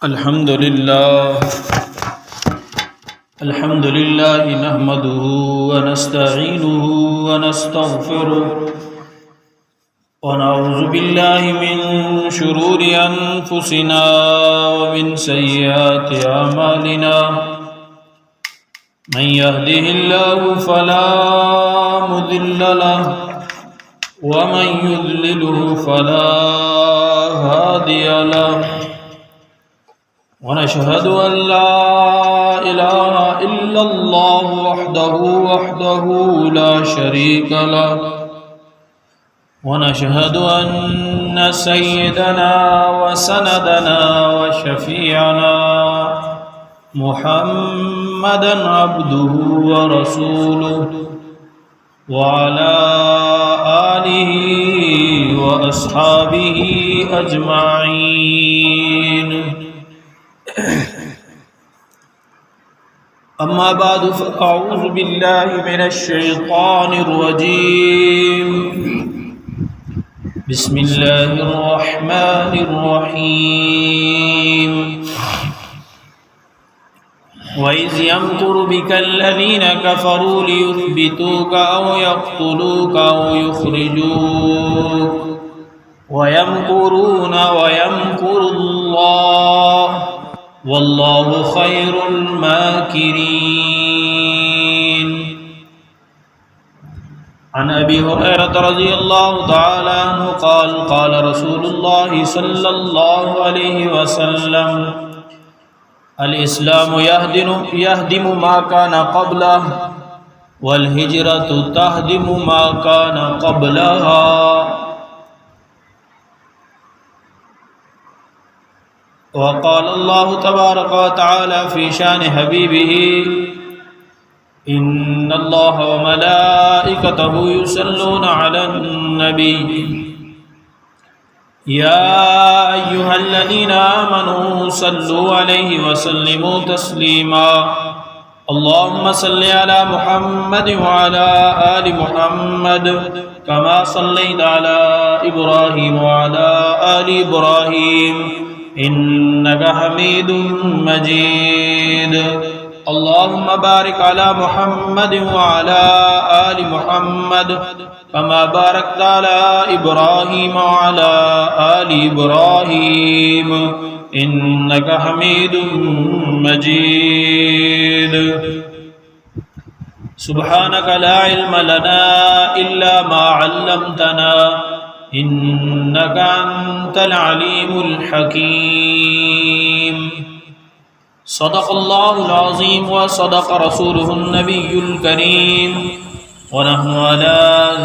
الحمد لله نحمده ونستعينه ونستغفره ونعوذ بالله من شرور أنفسنا ومن سيئات أعمالنا من يهده الله فلا مضل له ومن يضلله فلا هادي له ونشهد أن لا إله إلا الله وحده لا شريك له ونشهد أن سيدنا وسندنا وشفيعنا محمدا عبده ورسوله وعلى آله وأصحابه أجمعين أما بعد فأعوذ بالله من الشيطان الرجيم بسم الله الرحمن الرحيم وإذ يمكر بك الذين كفروا ليثبتوك أو يقتلوك أو يخرجوك ويمكرون ويمكر الله والله خير الماكرين عن أبي هريرة رضي الله تعالى عنه قال قال رسول الله صلى الله عليه وسلم الإسلام يهدم ما كان قبله والهجرة تهدم ما كان قبلها وقال الله تبارك وتعالى في شان حبيبه إن الله وملائكته يصلون على النبي يا أيها الذين آمنوا صلوا عليه وسلموا تسليما اللهم صل على محمد وعلى آل محمد كما صليت على إبراهيم وعلى آل إبراهيم إنك حميد مجيد اللهم بارك على محمد وعلى آل محمد كما باركت على إبراهيم وعلى آل إبراهيم إنك حميد مجيد سبحانك لا علم لنا إلا ما علمتنا إنك أنت العليم الحكيم صدق الله العظيم وصدق رسوله النبي الكريم ونحن على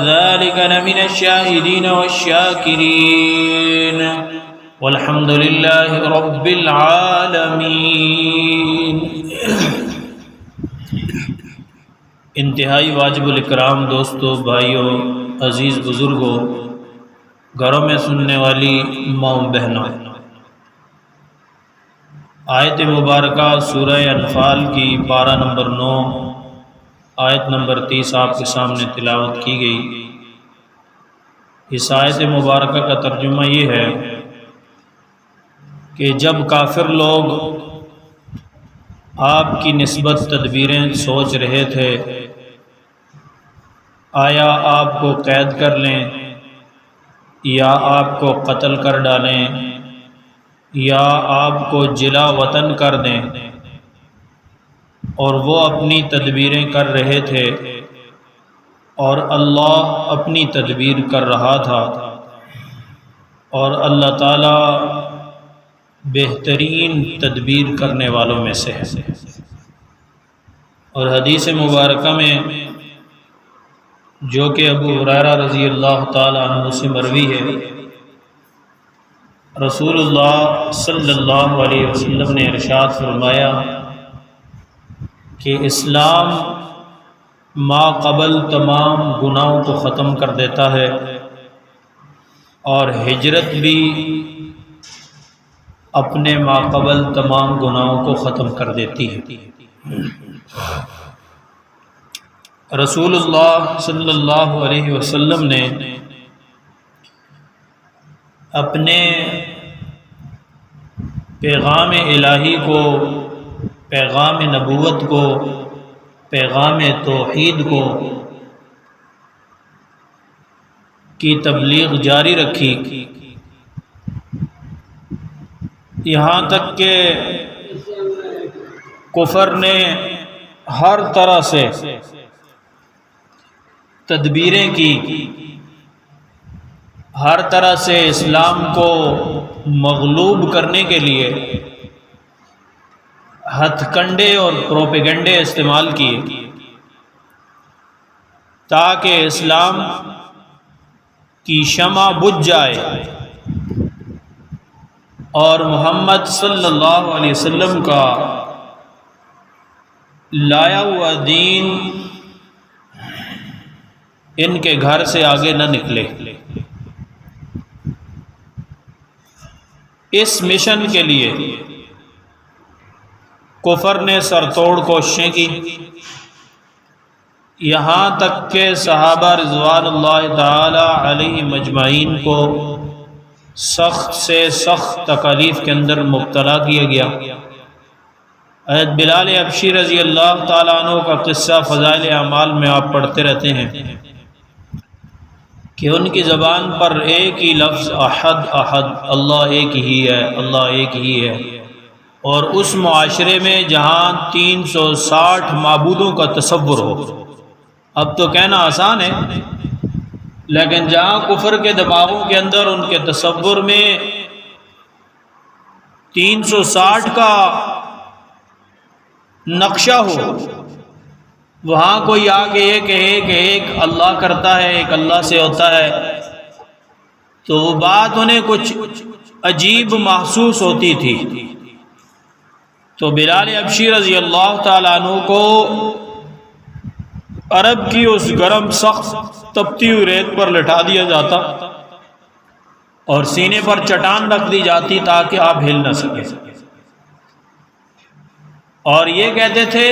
ذلك لمن الشاهدين والشاكرين والحمد لله رب العالمين انتہائی واجب الاکرام دوستو، بھائیوں، عزیز بزرگوں، گھروں میں سننے والی ماؤں بہنوں، آیت مبارکہ سورہ انفال کی پارہ نمبر 9 آیت نمبر 30 آپ کے سامنے تلاوت کی گئی۔ اس آیت مبارکہ کا ترجمہ یہ ہے کہ جب کافر لوگ آپ کی نسبت تدبیریں سوچ رہے تھے، آیا آپ کو قید کر لیں یا آپ کو قتل کر ڈالیں یا آپ کو جلا وطن کر دیں، اور وہ اپنی تدبیریں کر رہے تھے اور اللہ اپنی تدبیر کر رہا تھا، اور اللہ تعالیٰ بہترین تدبیر کرنے والوں میں سے ہے۔ اور حدیث مبارکہ میں جو کہ ابو ہریرہ رضی اللہ تعالی عنہ سے مروی ہے، رسول اللہ صلی اللہ علیہ وسلم نے ارشاد فرمایا کہ اسلام ما قبل تمام گناہوں کو ختم کر دیتا ہے، اور ہجرت بھی اپنے ما قبل تمام گناہوں کو ختم کر دیتی ہے۔ رسول اللہ صلی اللہ علیہ وسلم نے اپنے پیغام الہی کو، پیغام نبوت کو، پیغام توحید کو کی تبلیغ جاری رکھی، یہاں تک کہ کفر نے ہر طرح سے تدبیریں کی، ہر طرح سے اسلام کو مغلوب کرنے کے لیے ہتھ کنڈے اور پروپیگنڈے استعمال کیے تاکہ اسلام کی شمع بجھ جائے اور محمد صلی اللہ علیہ وسلم کا لایا ہوا دین ان کے گھر سے آگے نہ نکلے۔ اس مشن کے لیے کفر نے سر توڑ کوششیں کی، یہاں تک کہ صحابہ رضوان اللہ تعالی علیہ مجمعین کو سخت سے سخت تکالیف کے اندر مبتلا کیا گیا۔ حضرت بلال حبشی رضی اللہ تعالیٰ عنہ کا قصہ فضائل اعمال میں آپ پڑھتے رہتے ہیں کہ ان کی زبان پر ایک ہی لفظ احد احد، اللہ ایک ہی ہے، اللہ ایک ہی ہے، اور اس معاشرے میں جہاں 360 معبودوں کا تصور ہو۔ اب تو کہنا آسان ہے، لیکن جہاں کفر کے دباؤں کے اندر ان کے تصور میں 360 کا نقشہ ہو، وہاں کوئی آ کے یہ کہے کہ ایک اللہ کرتا ہے، ایک اللہ سے ہوتا ہے، تو وہ بات انہیں کچھ عجیب محسوس ہوتی تھی۔ تو بلال حبشی رضی اللہ تعالیٰ عنہ کو عرب کی اس گرم سخت تپتی ہوئی ریت پر لٹا دیا جاتا اور سینے پر چٹان رکھ دی جاتی تاکہ آپ ہل نہ سکیں، اور یہ کہتے تھے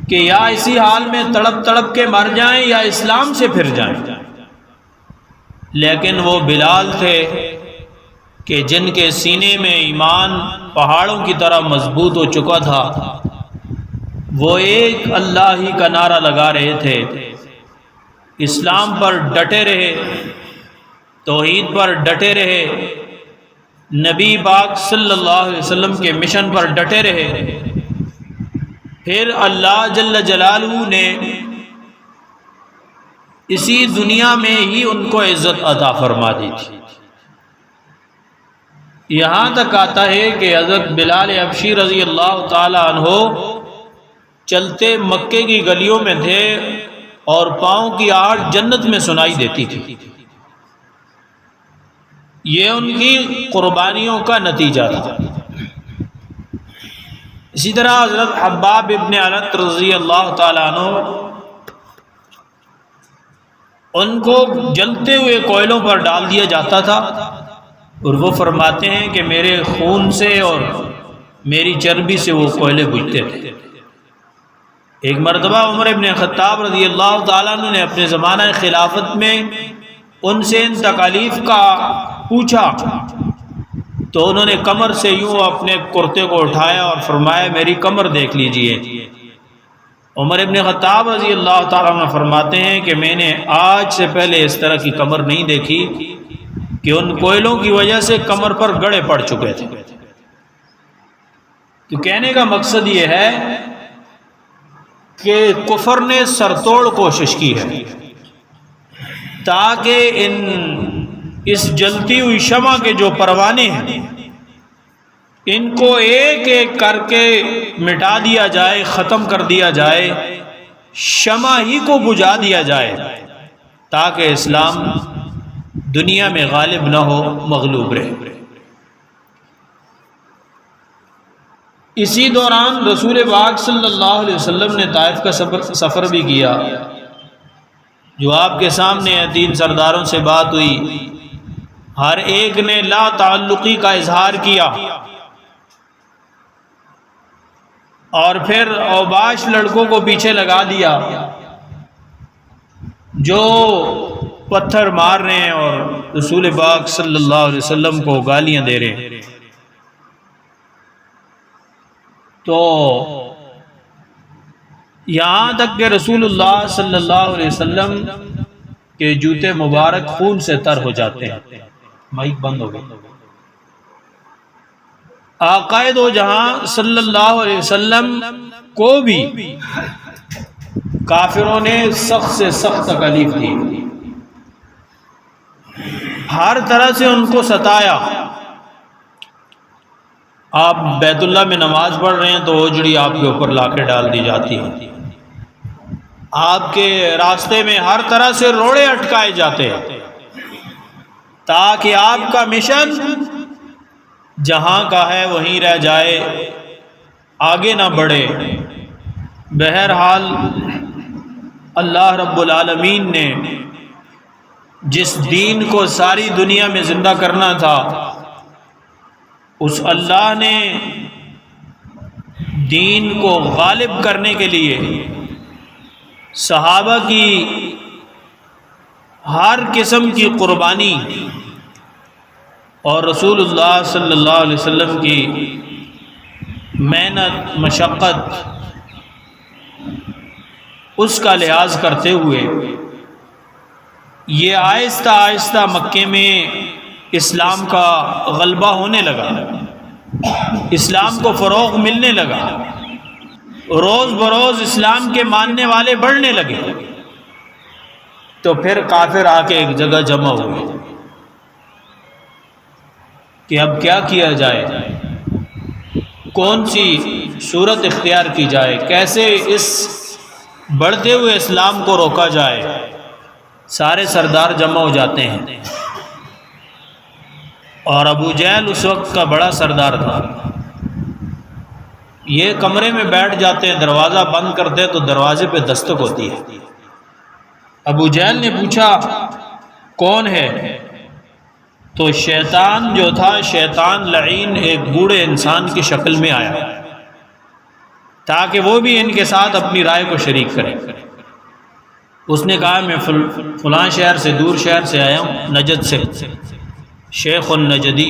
کہ یا اسی حال میں تڑپ تڑپ کے مر جائیں یا اسلام سے پھر جائیں۔ لیکن وہ بلال تھے کہ جن کے سینے میں ایمان پہاڑوں کی طرح مضبوط ہو چکا تھا، وہ ایک اللہ ہی کا نعرہ لگا رہے تھے، اسلام پر ڈٹے رہے، توحید پر ڈٹے رہے، نبی پاک صلی اللہ علیہ وسلم کے مشن پر ڈٹے رہے۔ پھر اللہ جل جلالہ نے اسی دنیا میں ہی ان کو عزت عطا فرما دی تھی۔ یہاں تک آتا ہے کہ حضرت بلال حبشی رضی اللہ تعالی عنہ چلتے مکے کی گلیوں میں تھے اور پاؤں کی آہٹ جنت میں سنائی دیتی تھی۔ یہ ان کی قربانیوں کا نتیجہ تھا۔ اسی طرح حضرت حباب ابن ارت رضی اللہ تعالیٰ عنہ، ان کو جلتے ہوئے کوئلوں پر ڈال دیا جاتا تھا، اور وہ فرماتے ہیں کہ میرے خون سے اور میری چربی سے وہ کوئلے بجھتے تھے۔ ایک مرتبہ عمر ابن خطاب رضی اللہ تعالیٰ عنہ نے اپنے زمانہ خلافت میں ان سے ان تکالیف کا پوچھا، تو انہوں نے کمر سے یوں اپنے کرتے کو اٹھایا اور فرمایا میری کمر دیکھ لیجئے۔ عمر ابن خطاب رضی اللہ تعالیٰ عنہ فرماتے ہیں کہ میں نے آج سے پہلے اس طرح کی کمر نہیں دیکھی کہ ان کوئلوں کی وجہ سے کمر پر گڑے پڑ چکے تھے۔ تو کہنے کا مقصد یہ ہے کہ کفر نے سرتوڑ کوشش کی ہے تاکہ اس جلتی ہوئی شمع کے جو پروانے ہیں ان کو ایک ایک کر کے مٹا دیا جائے، ختم کر دیا جائے، شمع ہی کو بجھا دیا جائے تاکہ اسلام دنیا میں غالب نہ ہو، مغلوب رہے۔ اسی دوران رسول پاک صلی اللہ علیہ وسلم نے طائف کا سفر بھی کیا، جو آپ کے سامنے 3 سرداروں سے بات ہوئی، ہر ایک نے لا تعلقی کا اظہار کیا، اور پھر اوباش لڑکوں کو پیچھے لگا دیا جو پتھر مار رہے ہیں اور رسول پاک صلی اللہ علیہ وسلم کو گالیاں دے رہے ہیں۔ تو یہاں تک کہ رسول اللہ صلی اللہ علیہ وسلم کے جوتے مبارک خون سے تر ہو جاتے ہیں۔ مائک بند ہو گیا۔ آقائے دو جہاں صلی اللہ علیہ وسلم کو بھی کافروں نے سخت سے سخت تکلیف دی، ہر طرح سے ان کو ستایا۔ آپ بیت اللہ میں نماز پڑھ رہے ہیں تو اوجڑی آپ کے اوپر لا کے ڈال دی جاتی ہے، آپ کے راستے میں ہر طرح سے روڑے اٹکائے جاتے ہیں تاکہ آپ کا مشن جہاں کا ہے وہیں رہ جائے، آگے نہ بڑھے۔ بہرحال اللہ رب العالمین نے جس دین کو ساری دنیا میں زندہ کرنا تھا، اس اللہ نے دین کو غالب کرنے کے لیے صحابہ کی ہر قسم کی قربانی اور رسول اللہ صلی اللہ علیہ وسلم کی محنت مشقت، اس کا لحاظ کرتے ہوئے یہ آہستہ آہستہ مکے میں اسلام کا غلبہ ہونے لگا، اسلام کو فروغ ملنے لگا، روز بروز اسلام کے ماننے والے بڑھنے لگے۔ تو پھر کافر آ کے ایک جگہ جمع ہوئے کہ اب کیا کیا جائے، کون سی صورت اختیار کی جائے، کیسے اس بڑھتے ہوئے اسلام کو روکا جائے۔ سارے سردار جمع ہو جاتے ہیں، اور ابو جہل اس وقت کا بڑا سردار تھا۔ یہ کمرے میں بیٹھ جاتے ہیں، دروازہ بند کرتے تو دروازے پہ دستک ہوتی ہے۔ ابو جہل نے پوچھا کون ہے؟ تو شیطان جو تھا، شیطان لعین، ایک بوڑھے انسان کی شکل میں آیا تاکہ وہ بھی ان کے ساتھ اپنی رائے کو شریک کرے۔ اس نے کہا میں فلاں شہر سے، دور شہر سے آیا ہوں، نجد سے، شیخ النجدی،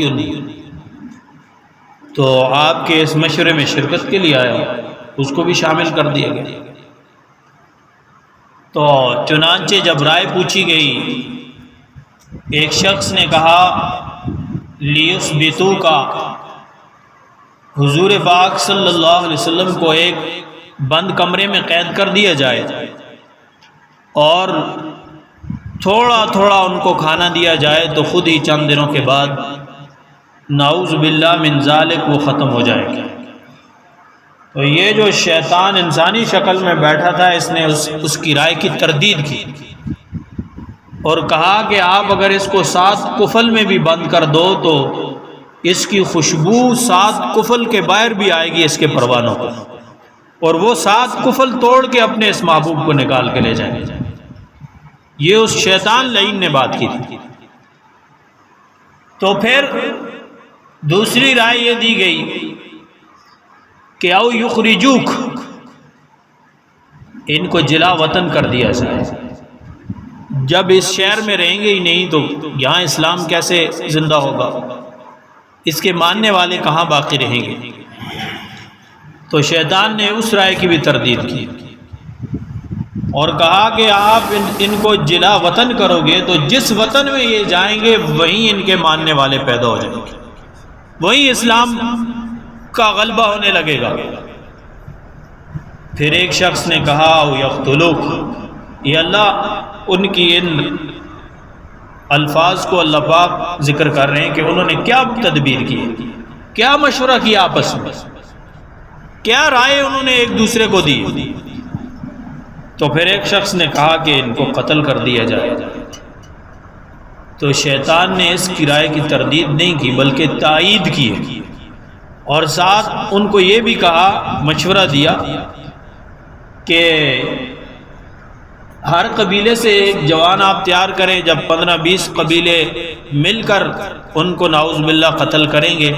تو آپ کے اس مشورے میں شرکت کے لیے آیا ہوں۔ اس کو بھی شامل کر دیا گیا۔ تو چنانچہ جب رائے پوچھی گئی، ایک شخص نے کہا لیثبتو کا، حضور پاک صلی اللہ علیہ وسلم کو ایک بند کمرے میں قید کر دیا جائے اور تھوڑا تھوڑا ان کو کھانا دیا جائے تو خود ہی چند دنوں کے بعد نعوذ باللہ من ذالک وہ ختم ہو جائے گا۔ تو یہ جو شیطان انسانی شکل میں بیٹھا تھا، اس نے اس کی رائے کی تردید کی اور کہا کہ آپ اگر اس کو 7 کفل میں بھی بند کر دو تو اس کی خوشبو 7 کفل کے باہر بھی آئے گی اس کے پروانوں کو، اور وہ 7 کفل توڑ کے اپنے اس محبوب کو نکال کے لے جائیں گے۔ یہ اس شیطان لعین نے بات کی تھی۔ تو پھر دوسری رائے یہ دی گئی کہ او یخرجوک، ان کو جلا وطن کر دیا جائے۔ جب اس شہر میں رہیں گے ہی نہیں تو یہاں اسلام کیسے زندہ ہوگا، اس کے ماننے والے کہاں باقی رہیں گے؟ تو شیطان نے اس رائے کی بھی تردید کی اور کہا کہ آپ ان کو جلا وطن کرو گے تو جس وطن میں یہ جائیں گے وہیں ان کے ماننے والے پیدا ہو جائیں گے، وہیں اسلام کا غلبہ ہونے لگے گا۔ پھر ایک شخص نے کہا او یقتلوک، یہ اللہ ان کی ان الفاظ کو اللہ پاک ذکر کر رہے ہیں کہ انہوں نے کیا تدبیر کی، کیا مشورہ کیا آپس میں، کیا رائے انہوں نے ایک دوسرے کو دی۔ تو پھر ایک شخص نے کہا کہ ان کو قتل کر دیا جائے۔ تو شیطان نے اس کی رائے کی تردید نہیں کی بلکہ تائید کی اور ساتھ ان کو یہ بھی کہا، مشورہ دیا کہ ہر قبیلے سے ایک جوان آپ تیار کریں، جب 15-20 قبیلے مل کر ان کو نعوذ باللہ قتل کریں گے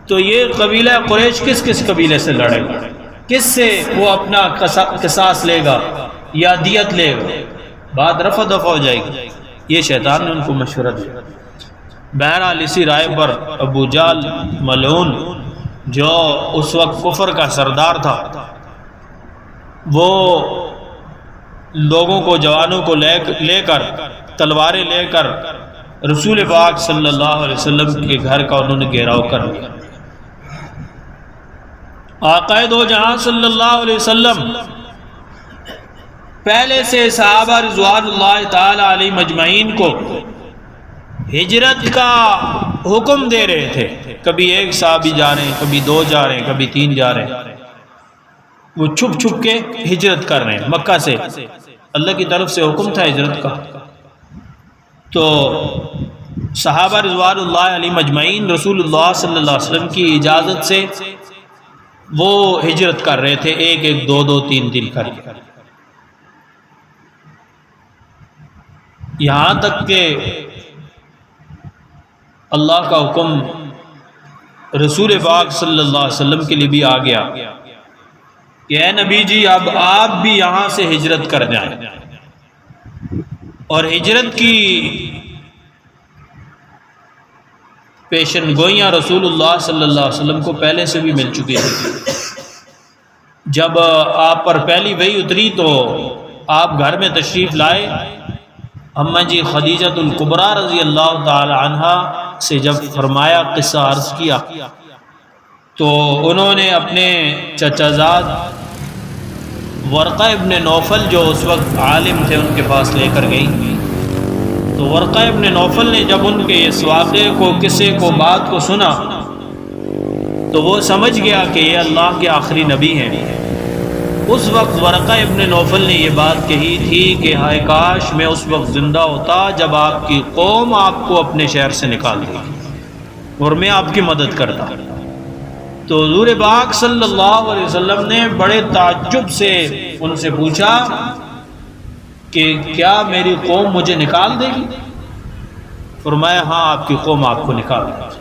تو یہ قبیلہ قریش کس کس قبیلے سے لڑے گا، کس سے وہ اپنا قصاص لے گا یا دیت لے گا، بات رفع دفع ہو جائے گی۔ یہ شیطان نے ان کو مشورہ دیا۔ بہرحال اسی رائے پر ابو جہل ملعون جو اس وقت کفر کا سردار تھا، وہ لوگوں کو، جوانوں کو لے کر، تلواریں لے کر رسول پاک صلی اللہ علیہ وسلم کے گھر کا انہوں نے گھیراؤ کر لیا۔ آقا دو جہاں صلی اللہ علیہ وسلم پہلے سے صحابہ رضوان اللہ تعالی علیہ مجمعین کو ہجرت کا حکم دے رہے تھے۔ کبھی ایک صحابی جا رہے ہیں، کبھی دو جا رہے ہیں، کبھی تین جا رہے ہیں، وہ چھپ چھپ کے ہجرت کر رہے ہیں مکہ سے۔ اللہ کی طرف سے حکم تھا ہجرت کا، تو صحابہ رضوان اللہ علیہ مجمعین رسول اللہ صلی اللہ علیہ وسلم کی اجازت سے وہ ہجرت کر رہے تھے، ایک ایک، دو دو، تین تین کر کے، یہاں تک کہ اللہ کا حکم رسول پاک صلی اللہ علیہ وسلم کے لیے بھی آ گیا کہ اے نبی جی اب آپ بھی یہاں سے ہجرت کر جائیں۔ اور ہجرت کی پیشن گوئیاں رسول اللہ صلی اللہ علیہ وسلم کو پہلے سے بھی مل چکی تھی۔ جب آپ پر پہلی وحی اتری تو آپ گھر میں تشریف لائے، اماں جی خدیجۃ الکبریٰ رضی اللہ تعالی عنہا سے جب فرمایا، قصہ عرض کیا، تو انہوں نے اپنے چچا زاد ورقہ ابن نوفل جو اس وقت عالم تھے ان کے پاس لے کر گئی۔ تو ورقہ ابن نوفل نے جب ان کے اس واقعے کو، قصے کو، بات کو سنا تو وہ سمجھ گیا کہ یہ اللہ کے آخری نبی ہیں۔ اس وقت ورقہ ابن نوفل نے یہ بات کہی تھی کہ ہائے کاش میں اس وقت زندہ ہوتا جب آپ کی قوم آپ کو اپنے شہر سے نکال دے اور میں آپ کی مدد کرتا۔ تو حضور پاک صلی اللہ علیہ وسلم نے بڑے تعجب سے ان سے پوچھا کہ کیا میری قوم مجھے نکال دے گی؟ فرمایا ہاں، آپ کی قوم آپ کو نکال دے گی۔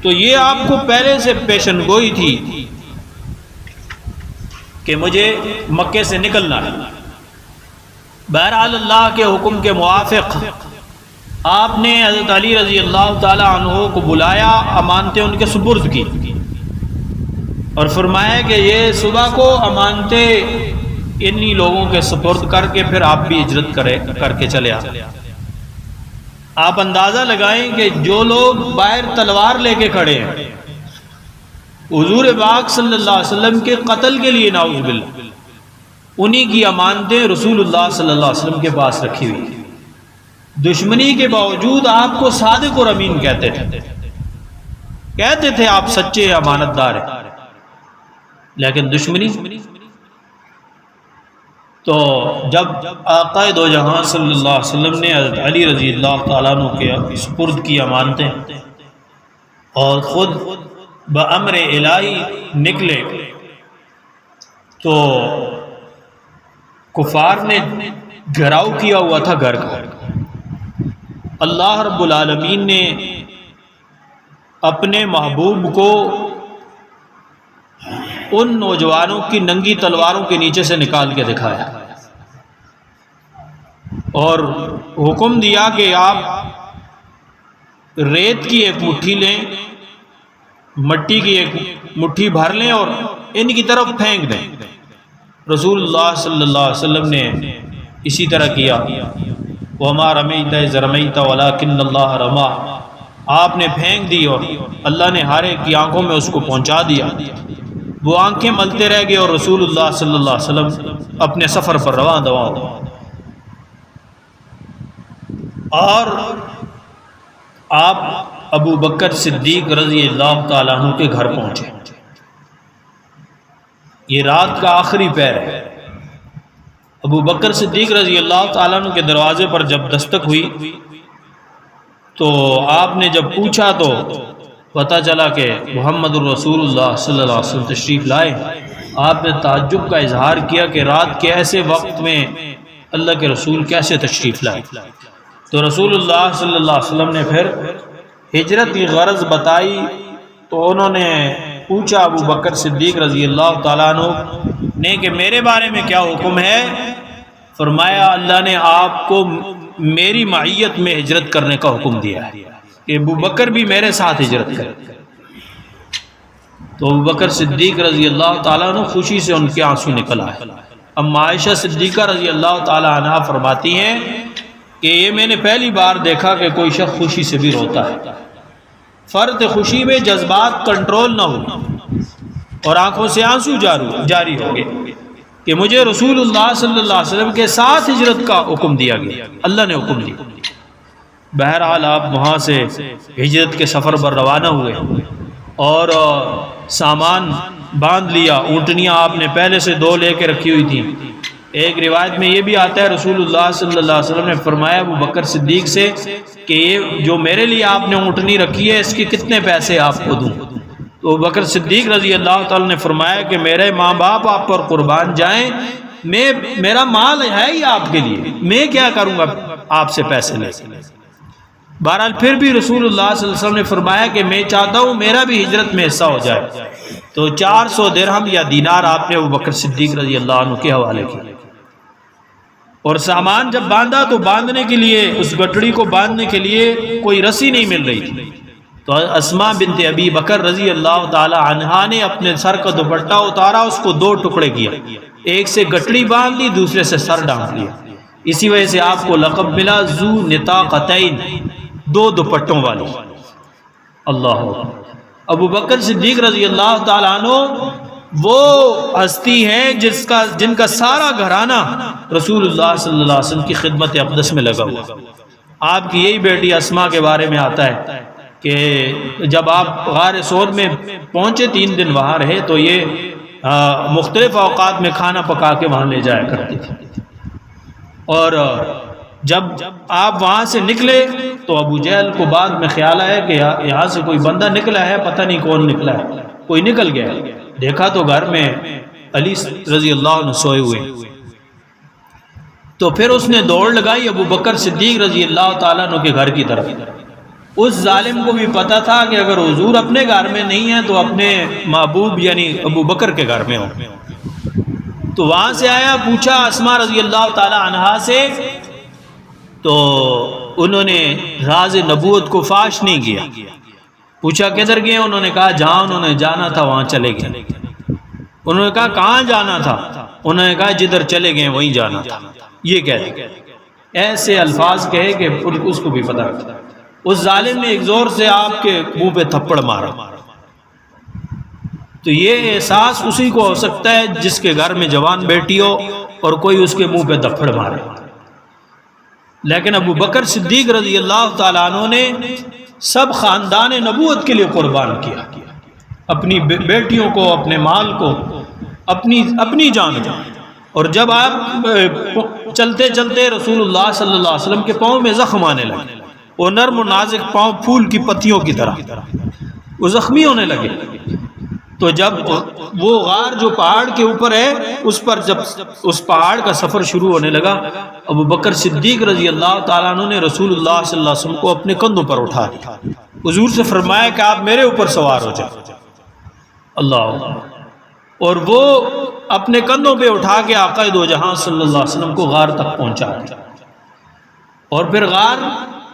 تو یہ آپ کو پہلے سے پیشن گوئی تھی کہ مجھے مکے سے نکلنا ہے۔ بہرحال اللہ کے حکم کے موافق آپ نے حضرت علی رضی اللہ تعالی عنہ کو بلایا، امانتیں ان کے سپرد کی اور فرمایا کہ یہ صبح کو امانتیں انہی لوگوں کے سپرد کر کے پھر آپ بھی ہجرت کر کے چلے آئے۔ آپ اندازہ لگائیں کہ جو لوگ باہر تلوار لے کے کھڑے ہیں حضور پاک صلی اللہ علیہ وسلم کے قتل کے لیے، نعوذ باللہ، انہی کی امانتیں رسول اللہ صلی اللہ علیہ وسلم کے پاس رکھی ہوئی۔ دشمنی کے باوجود آپ کو صادق اور امین کہتے تھے آپ سچے امانت دار ہیں، لیکن دشمنی۔ تو جب آقا دو جہاں صلی اللہ علیہ وسلم نے حضرت علی رضی اللہ تعالیٰ عنہ کے سپرد کی امانتیں اور خود بأمر الہی نکلے تو کفار نے گھیراؤ کیا ہوا تھا گھر کا۔ اللہ رب العالمین نے اپنے محبوب کو ان نوجوانوں کی ننگی تلواروں کے نیچے سے نکال کے دکھایا اور حکم دیا کہ آپ ریت کی ایک مٹھی لیں، مٹی کی ایک مٹھی بھر لیں اور ان کی طرف پھینک دیں۔ رسول اللہ صلی اللہ علیہ وسلم نے اسی طرح کیا۔ وَمَا رَمَيْتَ إِذْ رَمَيْتَ وَلَكِنَّ اللَّهَ رَمَى، آپ نے پھینک دی اور اللہ نے ہر ایک کی آنکھوں میں اس کو پہنچا دیا۔ وہ آنکھیں ملتے رہ گئے اور رسول اللہ صلی اللہ علیہ وسلم اپنے سفر پر رواں دواں ہو۔ اور آپ ابو بکر صدیق رضی اللہ تعالیٰ عنہ کے گھر پہنچے۔ یہ رات کا آخری پہر ہے۔ ابو بکر صدیق رضی اللہ تعالیٰ عنہ کے دروازے پر جب دستک ہوئی تو آپ نے جب پوچھا تو پتہ چلا کہ محمد الرسول اللہ صلی اللہ علیہ وسلم تشریف لائے۔ آپ نے تعجب کا اظہار کیا کہ رات کے ایسے وقت میں اللہ کے رسول کیسے تشریف لائے؟ تو رسول اللہ صلی اللہ علیہ وسلم نے پھر ہجرت کی غرض بتائی تو انہوں نے پوچھا ابو بکر صدیق رضی اللہ تعالیٰ عنہ نے کہ میرے بارے میں کیا حکم ہے؟ فرمایا اللہ نے آپ کو میری معیت میں ہجرت کرنے کا حکم دیا ہے، کہ ابو بکر بھی میرے ساتھ ہجرت کرے. تو ابو بکر صدیق رضی اللہ تعالیٰ عنہ خوشی سے ان کے آنسو نکل آئے. اما عائشہ صدیقہ رضی اللہ تعالیٰ عنہ فرماتی ہیں کہ یہ میں نے پہلی بار دیکھا کہ کوئی شخص خوشی سے بھی روتا ہے. فرط خوشی میں جذبات کنٹرول نہ ہو اور آنکھوں سے آنسو جاری ہو گئے کہ مجھے رسول اللہ صلی اللہ علیہ وسلم کے ساتھ ہجرت کا حکم دیا گیا، اللہ نے حکم دیا. بہرحال آپ وہاں سے ہجرت کے سفر پر روانہ ہوئے اور سامان باندھ لیا. اونٹنیاں آپ نے پہلے سے 2 لے کے رکھی ہوئی تھیں. ایک روایت میں یہ بھی آتا ہے رسول اللہ صلی اللہ علیہ وسلم نے فرمایا ابو بکر صدیق سے کہ یہ جو میرے لیے آپ نے اونٹنی رکھی ہے اس کے کتنے پیسے آپ کو دوں؟ تو ابو بکر صدیق رضی اللہ تعالی نے فرمایا کہ میرے ماں باپ آپ پر قربان جائیں، میرا مال ہے ہی آپ کے لیے، میں کیا کروں گا آپ سے پیسے لے. بہرحال پھر بھی رسول اللہ صلی اللہ علیہ وسلم نے فرمایا کہ میں چاہتا ہوں میرا بھی ہجرت میں حصہ ہو جائے. تو 400 درہم یا دینار آپ نے ابو بکر صدیق رضی اللہ عنہ کے حوالے کیا. اور سامان جب باندھا تو باندھنے کے لیے اس گٹڑی کو باندھنے کے لیے کوئی رسی نہیں مل رہی تھی. تو اسماء بنت ابی بکر رضی اللہ تعالی عنہا نے اپنے سر کا دوپٹہ اتارا، اس کو 2 ٹکڑے کیا، ایک سے گٹڑی باندھ لی، دوسرے سے سر ڈھانپ لیا. اسی وجہ سے آپ کو لقب ملا ذو نطاقتین، 2 دوپٹوں والی. اللہ ابو بکر صدیق رضی اللہ تعالیٰ عنہ وہ ہستی ہے جن کا سارا گھرانہ رسول اللہ صلی اللہ علیہ وسلم کی خدمت اقدس میں لگا ہوا. آپ کی یہی بیٹی اسماء کے بارے میں آتا ہے کہ جب آپ غار ثور میں پہنچے 3 دن وہاں رہے تو یہ مختلف اوقات میں کھانا پکا کے وہاں لے جایا کرتی تھی. اور جب آپ وہاں سے نکلے تو ابو جہل کو بعد میں خیال آیا کہ یہاں سے کوئی بندہ نکلا ہے، پتہ نہیں کون نکلا ہے. کوئی نکل گیا، دیکھا تو گھر میں علی رضی اللہ عنہ سوئے ہوئے. تو پھر اس نے دوڑ لگائی ابو بکر صدیق رضی اللہ تعالیٰ عنہ کے گھر کی طرف. اس ظالم کو بھی پتہ تھا کہ اگر حضور اپنے گھر میں نہیں ہے تو اپنے محبوب یعنی ابو بکر کے گھر میں ہو. تو وہاں سے آیا، پوچھا اسماء رضی اللہ تعالیٰ عنہا سے، تو انہوں نے راز نبوت کو فاش نہیں کیا. پوچھا کدھر گئے؟ انہوں نے کہا جہاں انہوں نے جانا تھا وہاں چلے گئے. انہوں نے کہا کہاں جانا تھا؟ انہوں نے کہا جدھر چلے گئے وہیں جانا تھا. یہ کہتے ایسے الفاظ کہے کہ اس کو بھی پتہ. اس ظالم نے ایک زور سے آپ کے منہ پہ تھپڑ مارا. تو یہ احساس اسی کو ہو سکتا ہے جس کے گھر میں جوان بیٹی ہو اور کوئی اس کے منہ پہ تھپڑ مارے. لیکن ابو بکر صدیق رضی اللہ تعالیٰ عنہ نے سب خاندان نبوت کے لیے قربان کیا، اپنی بیٹیوں کو، اپنے مال کو، اپنی جان کو. اور جب آپ چلتے چلتے رسول اللہ صلی اللہ علیہ وسلم کے پاؤں میں زخم آنے لگے، وہ نرم و نازک پاؤں پھول کی پتیوں کی طرح وہ زخمی ہونے لگے. تو جب وہ غار جو پہاڑ کے اوپر ہے اس پر جب اس پہاڑ کا سفر شروع ہونے لگا، ابو بکر صدیق رضی اللہ تعالیٰ عنہ نے رسول اللہ صلی اللہ علیہ وسلم کو اپنے کندھوں پر اٹھا دیا. حضور سے فرمایا کہ آپ میرے اوپر سوار ہو جائیں. اللہ. اور وہ اپنے کندھوں پہ اٹھا کے آقا دو جہاں صلی اللہ علیہ وسلم کو غار تک پہنچا دیا اور پھر غار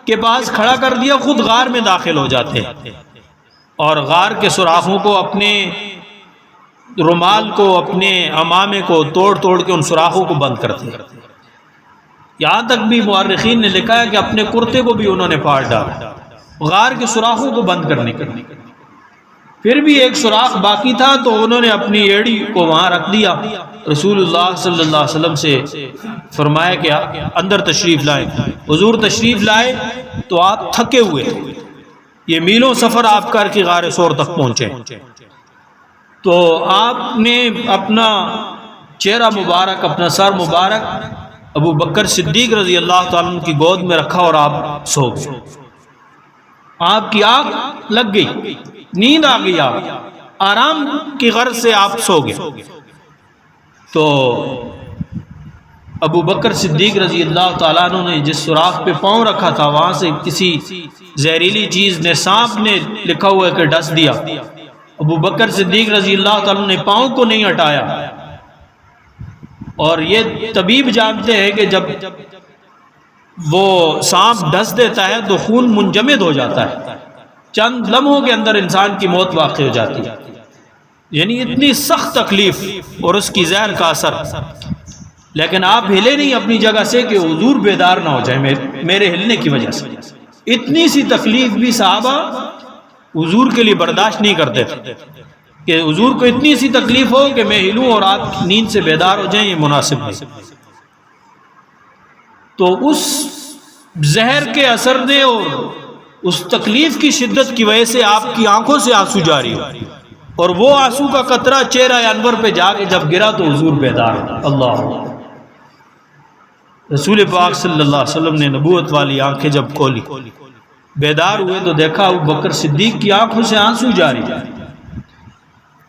کے پاس کھڑا کر دیا. خود غار میں داخل ہو جاتے ہیں اور غار کے سوراخوں کو، اپنے رومال کو، اپنے عمامے کو توڑ توڑ کے ان سوراخوں کو بند کرتے ہیں. یہاں تک بھی مورخین نے لکھا ہے کہ اپنے کرتے کو بھی انہوں نے پھاڑ ڈالا غار کے سوراخوں کو بند کرنے کے لیے. پھر بھی ایک سوراخ باقی تھا تو انہوں نے اپنی ایڑی کو وہاں رکھ دیا. رسول اللہ صلی اللہ علیہ وسلم سے فرمایا کہ اندر تشریف لائیں. حضور تشریف لائے تو آپ تھکے ہوئے، یہ میلوں سفر آپ کر کے غار ثور تک پہنچے. تو آپ نے اپنا چہرہ مبارک، اپنا سر مبارک ابو بکر صدیق رضی اللہ تعالیٰ عنہ کی گود میں رکھا اور آپ سو گئے. آپ کی آنکھ لگ گئی، نیند آ گئی، آپ آرام کی غرض سے آپ سو گئے. تو ابو بکر صدیق رضی اللہ تعالیٰ عنہ نے جس سوراخ پہ پاؤں رکھا تھا وہاں سے کسی زہریلی چیز نے، سانپ نے لکھا ہوا ہے کہ ڈس دیا. ابو بکر صدیق رضی اللہ تعالیٰ عنہ نے پاؤں کو نہیں ہٹایا. اور یہ طبیب جانتے ہیں کہ جب وہ سانپ ڈس دیتا ہے تو خون منجمد ہو جاتا ہے، چند لمحوں کے اندر انسان کی موت واقع ہو جاتی ہے، یعنی اتنی سخت تکلیف اور اس کی زہر کا اثر، لیکن آپ ہلے نہیں اپنی جگہ سے کہ حضور بیدار نہ ہو جائے میرے ہلنے کی وجہ سے۔ اتنی سی تکلیف بھی صحابہ حضور کے لیے برداشت نہیں کرتے تھے کہ حضور کو اتنی سی تکلیف ہو کہ میں ہلوں اور آپ نیند سے بیدار ہو جائیں، یہ مناسب نہیں۔ تو اس زہر کے اثر نے اور اس تکلیف کی شدت کی وجہ سے آپ کی آنکھوں سے آنسو جاری ہو، اور وہ آنسو کا قطرہ چہرہ انور پہ جا کے جب گرا تو حضور بیدار ہو۔ اللہ، رسول پاک صلی اللہ علیہ وسلم نے نبوت والی آنکھیں جب کھولی، بیدار ہوئے تو دیکھا ابو بکر صدیق کی آنکھوں سے آنسو جاری۔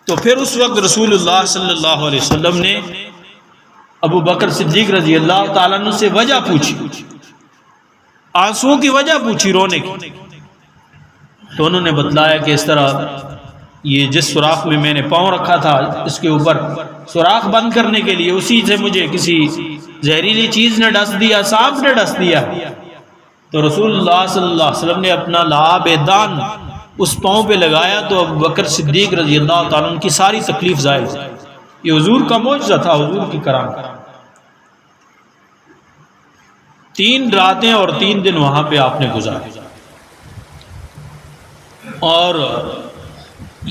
تو پھر اس وقت رسول اللہ صلی اللہ علیہ وسلم نے ابو بکر صدیق رضی اللہ تعالیٰ عنہ سے وجہ پوچھی، آنسوؤں کی وجہ پوچھی، رونے کی۔ تو انہوں نے بتلایا کہ اس طرح یہ جس سوراخ میں نے پاؤں رکھا تھا اس کے اوپر سوراخ بند کرنے کے لیے اسی سے مجھے کسی زہریلی چیز نے ڈس دیا، سانپ نے ڈس دیا۔ تو رسول اللہ صلی اللہ علیہ وسلم نے اپنا لعاب دان اس پاؤں پہ لگایا تو ابو بکر صدیق رضی اللہ تعالیٰ عنہ کی ساری تکلیف ظاہر ہوئی۔ یہ حضور کا معجزہ تھا، حضور کی کرامت۔ 3 راتیں اور 3 دن وہاں پہ آپ نے گزارے، اور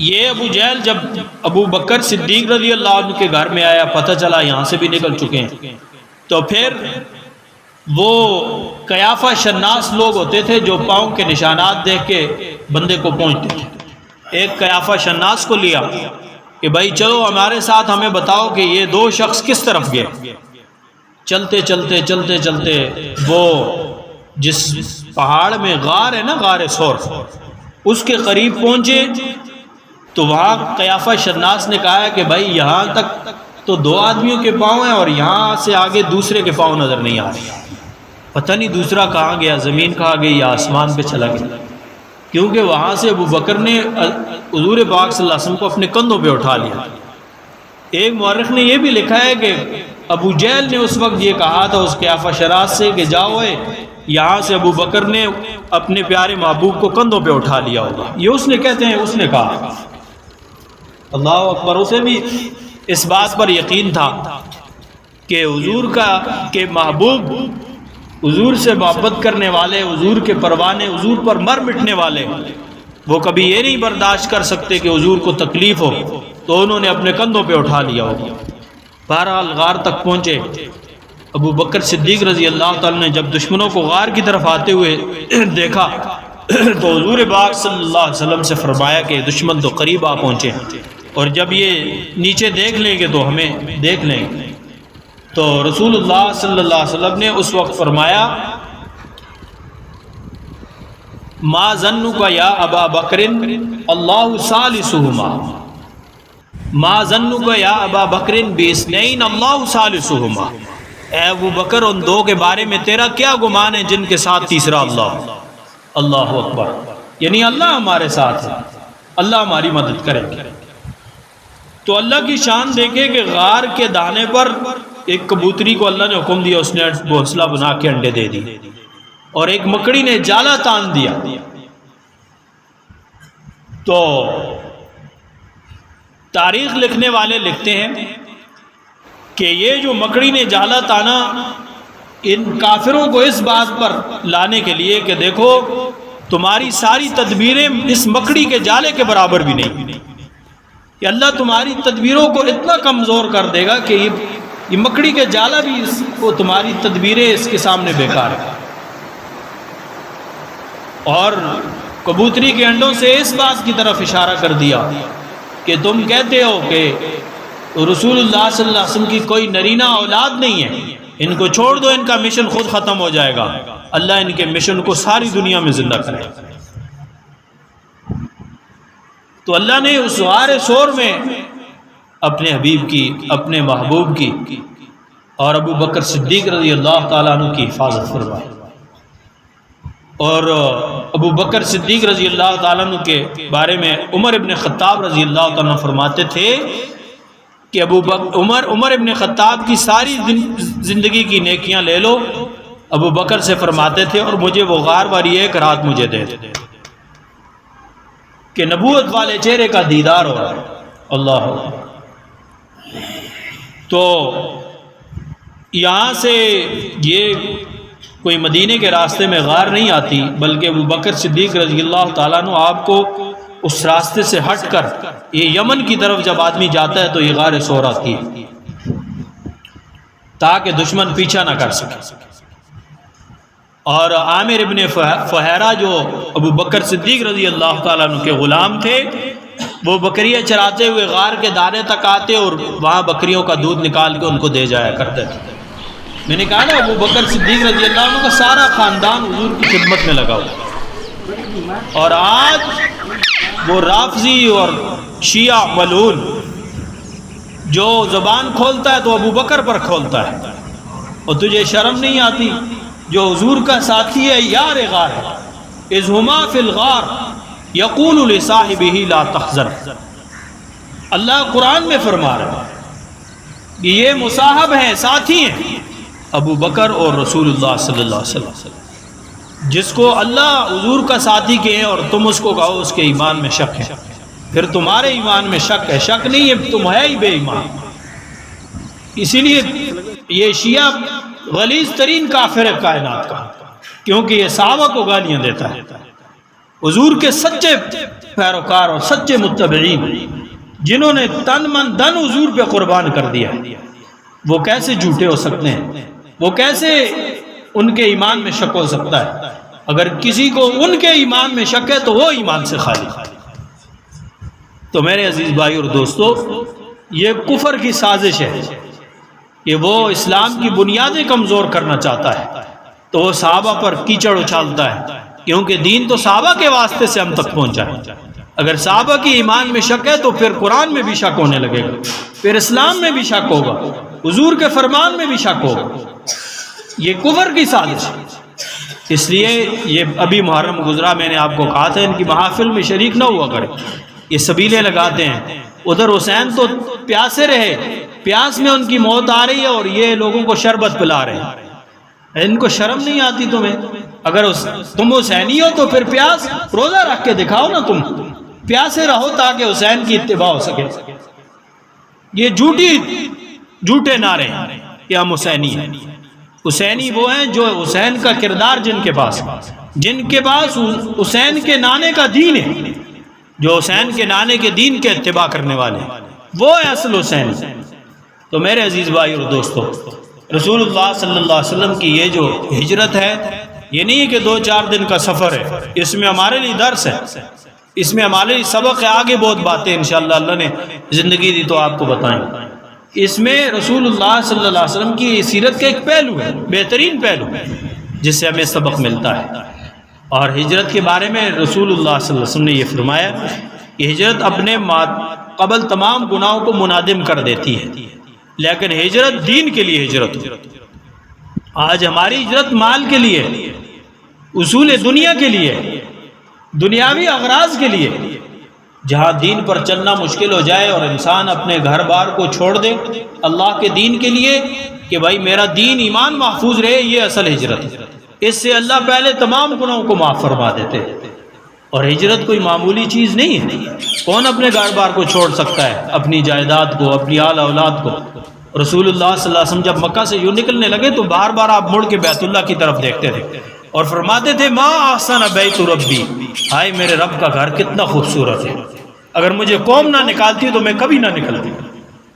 یہ ابو جہل جب ابو بکر صدیق رضی اللہ عنہ کے گھر میں آیا، پتہ چلا یہاں سے بھی نکل چکے ہیں، تو پھر وہ قیافہ شناس لوگ ہوتے تھے جو پاؤں کے نشانات دیکھ کے بندے کو پہنچتے تھے۔ ایک قیافہ شناس کو لیا کہ بھائی چلو ہمارے ساتھ، ہمیں بتاؤ کہ یہ 2 شخص کس طرف گئے۔ چلتے چلتے چلتے چلتے وہ جس پہاڑ میں غار ہے نا، غار ثور، اس کے قریب پہنچے تو وہاں قیافہ شناس نے کہا کہ بھائی یہاں تک تو 2 آدمیوں کے پاؤں ہیں اور یہاں سے آگے دوسرے کے پاؤں نظر نہیں آ رہے، پتہ نہیں دوسرا کہاں گیا، زمین کہاں گئی یا آسمان پہ چلا گیا، کیونکہ وہاں سے ابو بکر نے حضور پاک صلی اللہ علیہ وسلم کو اپنے کندھوں پہ اٹھا لیا۔ ایک مورخ نے یہ بھی لکھا ہے کہ ابو جہل نے اس وقت یہ کہا تھا اس قیافہ شناس سے کہ جاؤ یہاں سے ابو بکر نے اپنے پیارے محبوب کو کندھوں پہ اٹھا لیا ہوگا، یہ اس نے کہتے ہیں، اس نے کہا۔ اللہ اکبر، اسے بھی اس بات پر یقین تھا کہ حضور کے محبوب، حضور سے محبت کرنے والے، حضور کے پروانے، حضور پر مر مٹنے والے، وہ کبھی یہ نہیں برداشت کر سکتے کہ حضور کو تکلیف ہو، تو انہوں نے اپنے کندھوں پہ اٹھا لیا ہوگا۔ بہرحال غار تک پہنچے، ابو بکر صدیق رضی اللہ تعالیٰ نے جب دشمنوں کو غار کی طرف آتے ہوئے دیکھا تو حضور پاک صلی اللہ علیہ وسلم سے فرمایا کہ دشمن تو قریب آ پہنچے، اور جب یہ نیچے دیکھ لیں گے تو ہمیں دیکھ لیں گے۔ تو رسول اللہ صلی اللہ علیہ وسلم نے اس وقت فرمایا ما ظنک یا ابا بکر اللہ ثالثہما، ما ظنک یا ابا بکر باثنین اللہ ثالثہما، اے ابو بکر ان 2 کے بارے میں تیرا کیا گمان ہے جن کے ساتھ تیسرا اللہ۔ اللہ اکبر، یعنی اللہ ہمارے ساتھ ہے، اللہ ہماری مدد کرے گا۔ تو اللہ کی شان دیکھے کہ غار کے دانے پر ایک کبوتری کو اللہ نے حکم دیا، اس نے گھونسلہ بنا کے انڈے دے دی، اور ایک مکڑی نے جالا تان دیا۔ تو تاریخ لکھنے والے لکھتے ہیں کہ یہ جو مکڑی نے جالا تانا ان کافروں کو اس بات پر لانے کے لیے کہ دیکھو تمہاری ساری تدبیریں اس مکڑی کے جالے کے برابر بھی نہیں، کہ اللہ تمہاری تدبیروں کو اتنا کمزور کر دے گا کہ یہ مکڑی کے جالا بھی وہ تمہاری تدبیریں اس کے سامنے بیکار ہے۔ اور کبوتری کے انڈوں سے اس بات کی طرف اشارہ کر دیا کہ تم کہتے ہو کہ رسول اللہ صلی اللہ علیہ وسلم کی کوئی نرینہ اولاد نہیں ہے، ان کو چھوڑ دو، ان کا مشن خود ختم ہو جائے گا، اللہ ان کے مشن کو ساری دنیا میں زندہ کرے۔ تو اللہ نے اس غار ثور میں اپنے حبیب کی، اپنے محبوب کی اور ابو بکر صدیق رضی اللہ تعالیٰ عنہ کی حفاظت فرمائی۔ اور ابو بکر صدیق رضی اللہ تعالیٰ عنہ کے بارے میں عمر ابن خطاب رضی اللہ تعالیٰ عنہ فرماتے تھے کہ عمر ابن خطاب کی ساری زندگی کی نیکیاں لے لو ابو بکر سے فرماتے تھے اور مجھے وہ غار والی ایک رات مجھے دے دے کہ نبوت والے چہرے کا دیدار ہو رہا ہے. اللہ تو یہاں سے یہ کوئی مدینے کے راستے میں غار نہیں آتی، بلکہ ابو بکر صدیق رضی اللہ تعالیٰ عنہ آپ کو اس راستے سے ہٹ کر یہ یمن کی طرف جب آدمی جاتا ہے تو یہ غار ثور آتی ہے تاکہ دشمن پیچھا نہ کر سکے. اور عامر ابن فہیرہ جو ابو بکر صدیق رضی اللہ تعالیٰ عنہ کے غلام تھے، وہ بکریاں چراتے ہوئے غار کے دانے تک آتے اور وہاں بکریوں کا دودھ نکال کے ان کو دے جایا کرتے تھے. میں نے کہا نا ابو بکر صدیق رضی اللہ عنہ کا سارا خاندان حضور کی خدمت میں لگا ہوا، اور آج وہ رافضی اور شیعہ ملعون جو زبان کھولتا ہے تو ابو بکر پر کھولتا ہے، اور تجھے شرم نہیں آتی جو حضور کا ساتھی ہے یار غار ہے، اذ ہما فی الغار یقول لصاحبہ لا تحزن. اللہ قرآن میں فرما رہا ہے کہ یہ مصاحب ہیں، ساتھی ہیں ابو بکر اور رسول اللہ صلی اللہ علیہ وسلم. جس کو اللہ حضور کا ساتھی کہے اور تم اس کو کہو اس کے ایمان میں شک ہے، پھر تمہارے ایمان میں شک ہے. شک نہیں ہے، تم ہے ہی بے ایمان. اسی لیے یہ شیعہ غلیظ ترین کافر ہے کائنات کا، کیونکہ یہ صحابہ کو گالیاں دیتا ہے. حضور کے سچے پیروکار اور سچے متبعین جنہوں نے تن من دن حضور پہ قربان کر دیا، وہ کیسے جھوٹے ہو سکتے ہیں؟ وہ کیسے ان کے ایمان میں شک ہو سکتا ہے؟ اگر کسی کو ان کے ایمان میں شک ہے تو وہ ایمان سے خالی. تو میرے عزیز بھائی اور دوستو، یہ کفر کی سازش ہے کہ وہ اسلام کی بنیادیں کمزور کرنا چاہتا ہے، تو وہ صحابہ پر کیچڑ اچھالتا ہے، کیونکہ دین تو صحابہ کے واسطے سے ہم تک پہنچا ہے. اگر صحابہ کی ایمان میں شک ہے تو پھر قرآن میں بھی شک ہونے لگے گا، پھر اسلام میں بھی شک ہوگا، حضور کے فرمان میں بھی شک ہوگا. یہ کفر کی سازش ہے. اس لیے یہ ابھی محرم گزرا، میں نے آپ کو کہا تھا ان کی محافل میں شریک نہ ہوا کرے. یہ سبیلیں لگاتے ہیں، ادھر حسین تو پیاسے رہے، پیاس میں ان کی موت آ رہی ہے اور یہ لوگوں کو شربت پلا رہے ہیں. ان کو شرم نہیں آتی تمہیں؟ اگر تم حسینی ہو تو پھر پیاس روزہ رکھ کے دکھاؤ نا، تم پیاسے رہو تاکہ حسین کی اتباع ہو سکے. یہ جھوٹے نعرے ہیں کہ ہم حسینی ہیں. حسینی وہ ہیں جو حسین کا کردار جن کے پاس حسین کے نانے کا دین ہے، جو حسین کے نانے کے دین کے اتباع کرنے والے ہیں، وہ ہے اصل حسین. تو میرے عزیز بھائی اور دوستو، رسول اللہ صلی اللہ علیہ وسلم کی یہ جو ہجرت ہے، یہ نہیں ہے کہ 2-4 دن کا سفر ہے. اس میں ہمارے لیے درس ہے، اس میں ہمارے لیے سبق ہے. آگے بہت باتیں انشاءاللہ اللہ نے زندگی دی تو آپ کو بتائیں. اس میں رسول اللہ صلی اللہ علیہ وسلم کی سیرت کا ایک پہلو ہے، بہترین پہلو ہے، جس سے ہمیں سبق ملتا ہے. اور ہجرت کے بارے میں رسول اللہ صلی اللہ علیہ وسلم نے یہ فرمایا کہ ہجرت اپنے قبل تمام گناہوں کو منادم کر دیتی ہے، لیکن ہجرت دین کے لیے ہجرت ہو. آج ہماری ہجرت مال کے لیے، اصول دنیا کے لیے، دنیاوی اغراض کے لیے. جہاں دین پر چلنا مشکل ہو جائے اور انسان اپنے گھر بار کو چھوڑ دے اللہ کے دین کے لیے کہ بھائی میرا دین ایمان محفوظ رہے، یہ اصل ہجرت ہے. اس سے اللہ پہلے تمام گناہوں کو معاف فرما دیتے. اور ہجرت کوئی معمولی چیز نہیں ہے. کون اپنے گھر بار کو چھوڑ سکتا ہے، اپنی جائیداد کو، اپنی آل اولاد کو؟ رسول اللہ صلی اللہ علیہ وسلم جب مکہ سے یوں نکلنے لگے تو بار بار آپ مڑ کے بیت اللہ کی طرف دیکھتے تھے اور فرماتے تھے ما احسن بیت ربی، ہائے میرے رب کا گھر کتنا خوبصورت ہے. اگر مجھے قوم نہ نکالتی تو میں کبھی نہ نکلتی.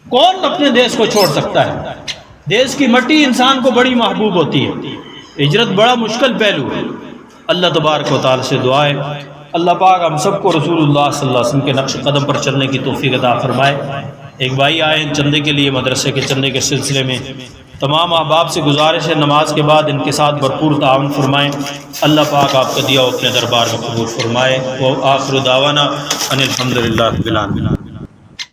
کون اپنے دیش کو چھوڑ سکتا ہے؟ دیش کی مٹی انسان کو بڑی محبوب ہوتی ہے. ہجرت بڑا مشکل پہلو ہے. اللہ تبارک و تعالی سے دعا ہے اللہ پاک ہم سب کو رسول اللہ صلی اللہ علیہ وسلم کے نقش قدم پر چلنے کی توفیق عطا فرمائے. ایک بھائی آئے چندے کے لیے، مدرسے کے چندے کے سلسلے میں. تمام احباب سے گزارش ہے نماز کے بعد ان کے ساتھ بھرپور تعاون فرمائیں. اللہ پاک آپ کا دیا اپنے دربار میں قبول فرمائے. وہ آخر دعوانا ان الحمدللہ رب العالمین.